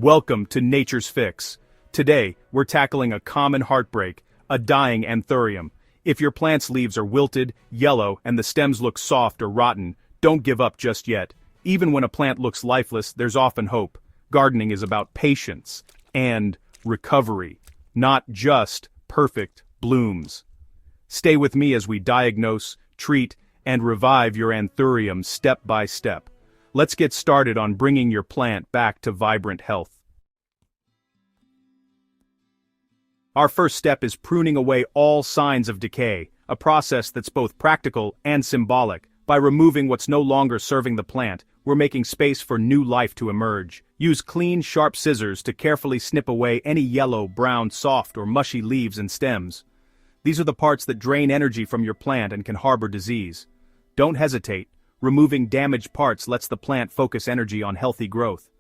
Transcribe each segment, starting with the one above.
Welcome to Nature's Fix. Today, we're tackling a common heartbreak, a dying anthurium. If your plant's leaves are wilted, yellow, and the stems look soft or rotten, don't give up just yet. Even when a plant looks lifeless, there's often hope. Gardening is about patience and recovery, not just perfect blooms. Stay with me as we diagnose, treat, and revive your anthurium step by step. Let's get started on bringing your plant back to vibrant health. Our first step is pruning away all signs of decay, a process that's both practical and symbolic. By removing what's no longer serving the plant, we're making space for new life to emerge. Use clean, sharp scissors to carefully snip away any yellow, brown, soft, or mushy leaves and stems. These are the parts that drain energy from your plant and can harbor disease. Don't hesitate. Removing damaged parts lets the plant focus energy on healthy growth.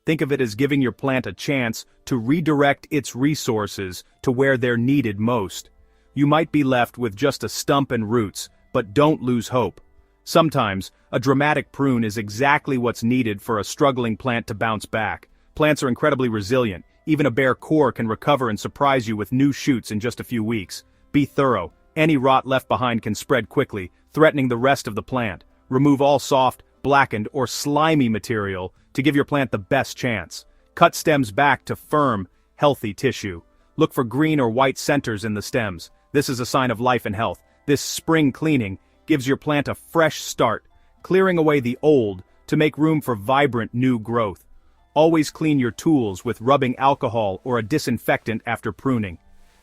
Think of it as giving your plant a chance to redirect its resources to where they're needed most. You might be left with just a stump and roots, but don't lose hope. Sometimes, a dramatic prune is exactly what's needed for a struggling plant to bounce back. Plants are incredibly resilient. Even a bare core can recover and surprise you with new shoots in just a few weeks. Be thorough. Any rot left behind can spread quickly, threatening the rest of the plant. Remove all soft, blackened, or slimy material to give your plant the best chance. Cut stems back to firm, healthy tissue. Look for green or white centers in the stems. This is a sign of life and health. This spring cleaning gives your plant a fresh start, clearing away the old to make room for vibrant new growth. Always clean your tools with rubbing alcohol or a disinfectant after pruning.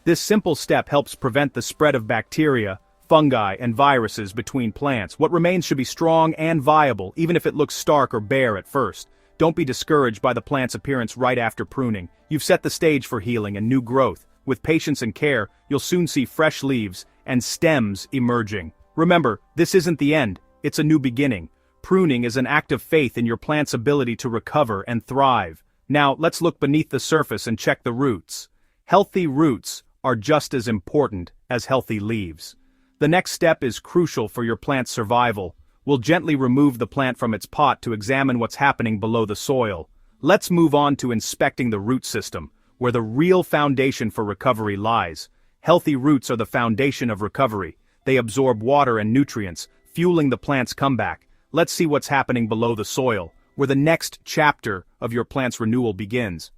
This simple step helps prevent the spread of bacteria, fungi, and viruses between plants. What remains should be strong and viable, even if it looks stark or bare at first. Don't be discouraged by the plant's appearance right after pruning. You've set the stage for healing and new growth. With patience and care, you'll soon see fresh leaves and stems emerging. Remember, this isn't the end, it's a new beginning. Pruning is an act of faith in your plant's ability to recover and thrive. Now, let's look beneath the surface and check the roots. Healthy roots are just as important as healthy leaves. The next step is crucial for your plant's survival. We'll gently remove the plant from its pot to examine what's happening below the soil. Let's move on to inspecting the root system, where the real foundation for recovery lies. Healthy roots are the foundation of recovery. They absorb water and nutrients, fueling the plant's comeback. Let's see what's happening below the soil, where the next chapter of your plant's renewal begins.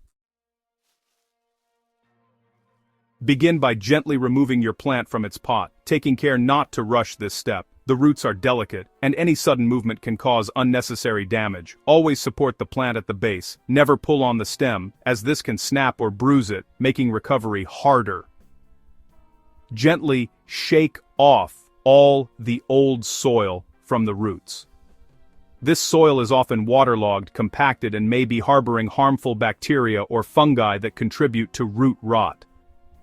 Begin by gently removing your plant from its pot, taking care not to rush this step. The roots are delicate, and any sudden movement can cause unnecessary damage. Always support the plant at the base. Never pull on the stem, as this can snap or bruise it, making recovery harder. Gently shake off all the old soil from the roots. This soil is often waterlogged, compacted, and may be harboring harmful bacteria or fungi that contribute to root rot.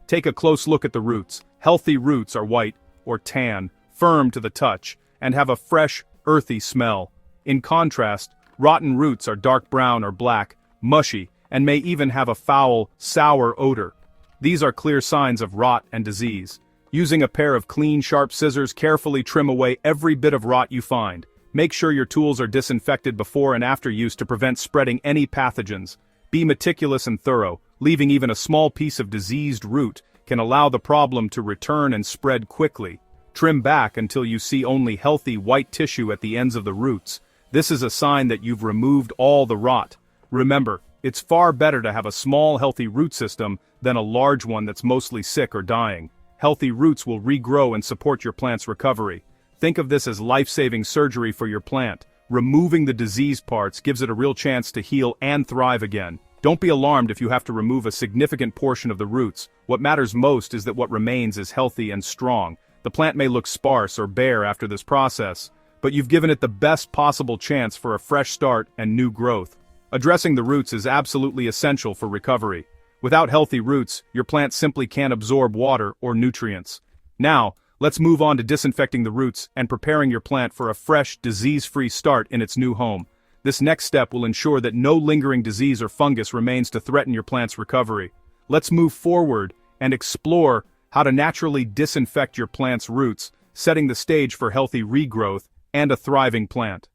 Take a close look at the roots. Healthy roots are white or tan, firm to the touch, and have a fresh, earthy smell. In contrast, rotten roots are dark brown or black, mushy, and may even have a foul, sour odor. These are clear signs of rot and disease. Using a pair of clean, sharp scissors, carefully trim away every bit of rot you find. Make sure your tools are disinfected before and after use to prevent spreading any pathogens. Be meticulous and thorough. Leaving even a small piece of diseased root can allow the problem to return and spread quickly. Trim back until you see only healthy white tissue at the ends of the roots. This is a sign that you've removed all the rot. Remember, it's far better to have a small healthy root system than a large one that's mostly sick or dying. Healthy roots will regrow and support your plant's recovery. Think of this as life-saving surgery for your plant. Removing the diseased parts gives it a real chance to heal and thrive again. Don't be alarmed if you have to remove a significant portion of the roots. What matters most is that what remains is healthy and strong. The plant may look sparse or bare after this process, but you've given it the best possible chance for a fresh start and new growth. Addressing the roots is absolutely essential for recovery. Without healthy roots, your plant simply can't absorb water or nutrients. Now, let's move on to disinfecting the roots and preparing your plant for a fresh, disease-free start in its new home. This next step will ensure that no lingering disease or fungus remains to threaten your plant's recovery. Let's move forward and explore how to naturally disinfect your plant's roots, setting the stage for healthy regrowth and a thriving plant.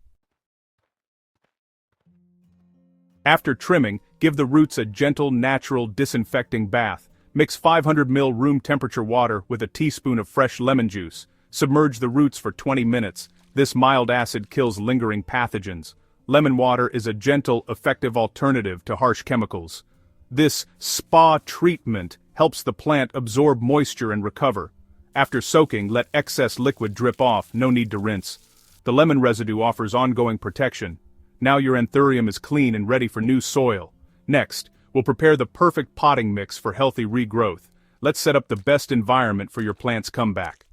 After trimming, give the roots a gentle, natural disinfecting bath. Mix 500 ml room temperature water with a teaspoon of fresh lemon juice. Submerge the roots for 20 minutes. This mild acid kills lingering pathogens. Lemon water is a gentle, effective alternative to harsh chemicals. This spa treatment helps the plant absorb moisture and recover. After soaking, let excess liquid drip off, no need to rinse. The lemon residue offers ongoing protection. Now your anthurium is clean and ready for new soil. Next, we'll prepare the perfect potting mix for healthy regrowth. Let's set up the best environment for your plant's comeback.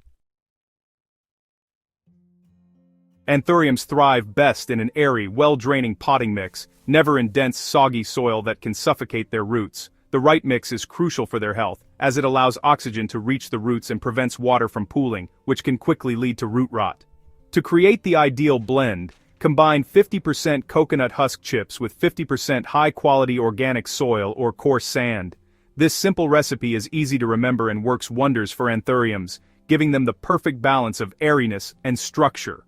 Anthuriums thrive best in an airy, well-draining potting mix, never in dense, soggy soil that can suffocate their roots. The right mix is crucial for their health, as it allows oxygen to reach the roots and prevents water from pooling, which can quickly lead to root rot. To create the ideal blend, combine 50% coconut husk chips with 50% high-quality organic soil or coarse sand. This simple recipe is easy to remember and works wonders for anthuriums, giving them the perfect balance of airiness and structure.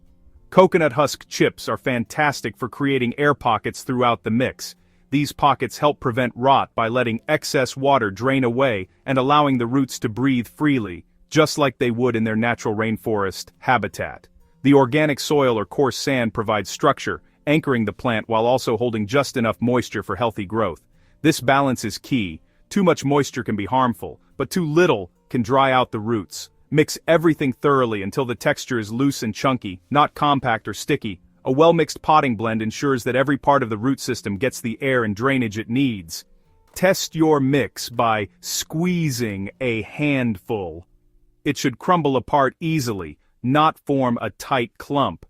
Coconut husk chips are fantastic for creating air pockets throughout the mix. These pockets help prevent rot by letting excess water drain away and allowing the roots to breathe freely, just like they would in their natural rainforest habitat. The organic soil or coarse sand provides structure, anchoring the plant while also holding just enough moisture for healthy growth. This balance is key. Too much moisture can be harmful, but too little can dry out the roots. Mix everything thoroughly until the texture is loose and chunky, not compact or sticky. A well-mixed potting blend ensures that every part of the root system gets the air and drainage it needs. Test your mix by squeezing a handful. It should crumble apart easily, not form a tight clump.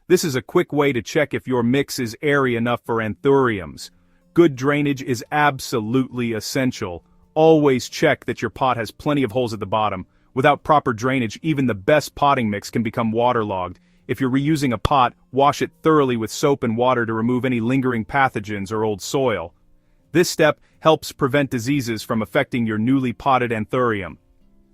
This is a quick way to check if your mix is airy enough for anthuriums. Good drainage is absolutely essential. Always check that your pot has plenty of holes at the bottom. Without proper drainage, even the best potting mix can become waterlogged. If you're reusing a pot, wash it thoroughly with soap and water to remove any lingering pathogens or old soil. This step helps prevent diseases from affecting your newly potted anthurium.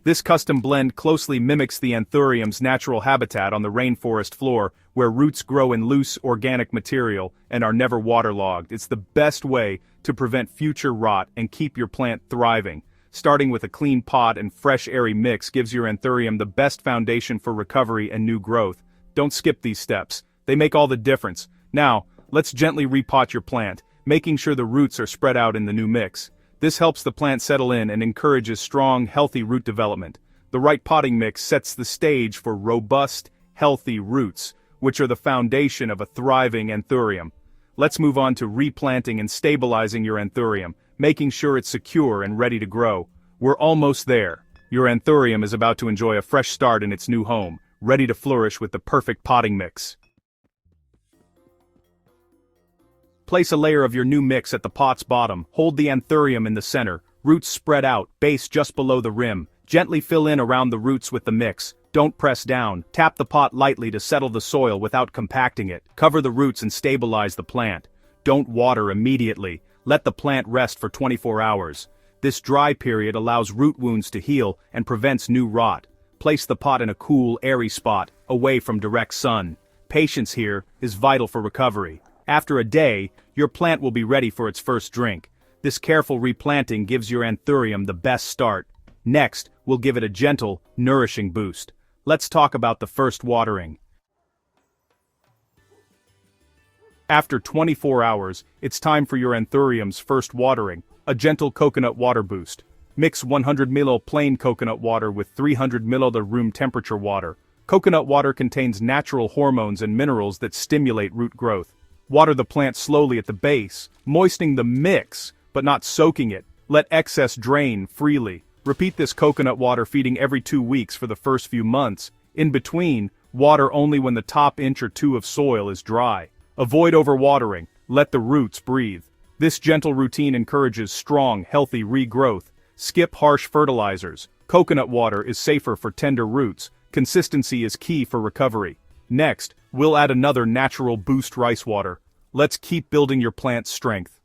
This custom blend closely mimics the anthurium's natural habitat on the rainforest floor, where roots grow in loose, organic material and are never waterlogged. It's the best way to prevent future rot and keep your plant thriving. Starting with a clean pot and fresh airy mix gives your anthurium the best foundation for recovery and new growth. Don't skip these steps. They make all the difference. Now, let's gently repot your plant, making sure the roots are spread out in the new mix. This helps the plant settle in and encourages strong, healthy root development. The right potting mix sets the stage for robust, healthy roots, which are the foundation of a thriving anthurium. Let's move on to replanting and stabilizing your anthurium, making sure it's secure and ready to grow. We're almost there. Your anthurium is about to enjoy a fresh start in its new home, ready to flourish with the perfect potting mix. Place a layer of your new mix at the pot's bottom. Hold the anthurium in the center, roots spread out, base just below the rim. Gently fill in around the roots with the mix. Don't press down. Tap the pot lightly to settle the soil without compacting it. Cover the roots and stabilize the plant. Don't water immediately. Let the plant rest for 24 hours. This dry period allows root wounds to heal and prevents new rot. Place the pot in a cool, airy spot, away from direct sun. Patience here is vital for recovery. After a day, your plant will be ready for its first drink. This careful replanting gives your anthurium the best start. Next, we'll give it a gentle, nourishing boost. Let's talk about the first watering. After 24 hours, it's time for your anthurium's first watering, a gentle coconut water boost. Mix 100 ml plain coconut water with 300 ml room temperature water. Coconut water contains natural hormones and minerals that stimulate root growth. Water the plant slowly at the base, moistening the mix, but not soaking it. Let excess drain freely. Repeat this coconut water feeding every 2 weeks for the first few months. In between, water only when the top inch or two of soil is dry. Avoid overwatering. Let the roots breathe. This gentle routine encourages strong, healthy regrowth. Skip harsh fertilizers. Coconut water is safer for tender roots. Consistency is key for recovery. Next, we'll add another natural boost rice water. Let's keep building your plant's strength.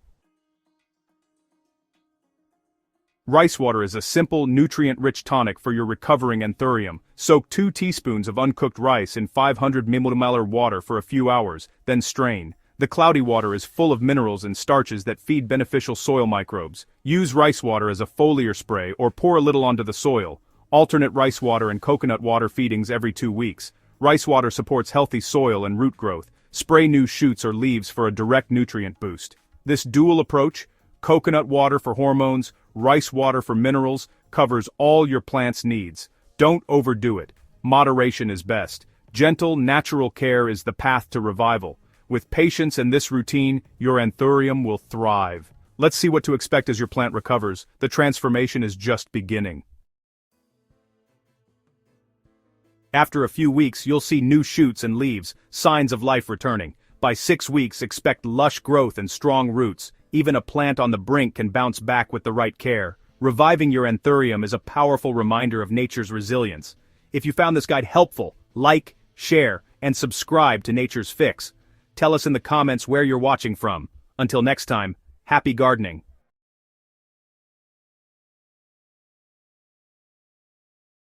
Rice water is a simple, nutrient-rich tonic for your recovering anthurium. Soak 2 teaspoons of uncooked rice in 500 ml water for a few hours, then strain. The cloudy water is full of minerals and starches that feed beneficial soil microbes. Use rice water as a foliar spray or pour a little onto the soil. Alternate rice water and coconut water feedings every 2 weeks. Rice water supports healthy soil and root growth. Spray new shoots or leaves for a direct nutrient boost. This dual approach, coconut water for hormones, rice water for minerals, covers all your plant's needs. Don't overdo it. Moderation is best. Gentle, natural care is the path to revival. With patience and this routine, your anthurium will thrive. Let's see what to expect as your plant recovers. The transformation is just beginning. After a few weeks, you'll see new shoots and leaves, signs of life returning. By 6 weeks, expect lush growth and strong roots. Even a plant on the brink can bounce back with the right care. Reviving your anthurium is a powerful reminder of nature's resilience. If you found this guide helpful, like, share, and subscribe to Nature's Fix. Tell us in the comments where you're watching from. Until next time, happy gardening.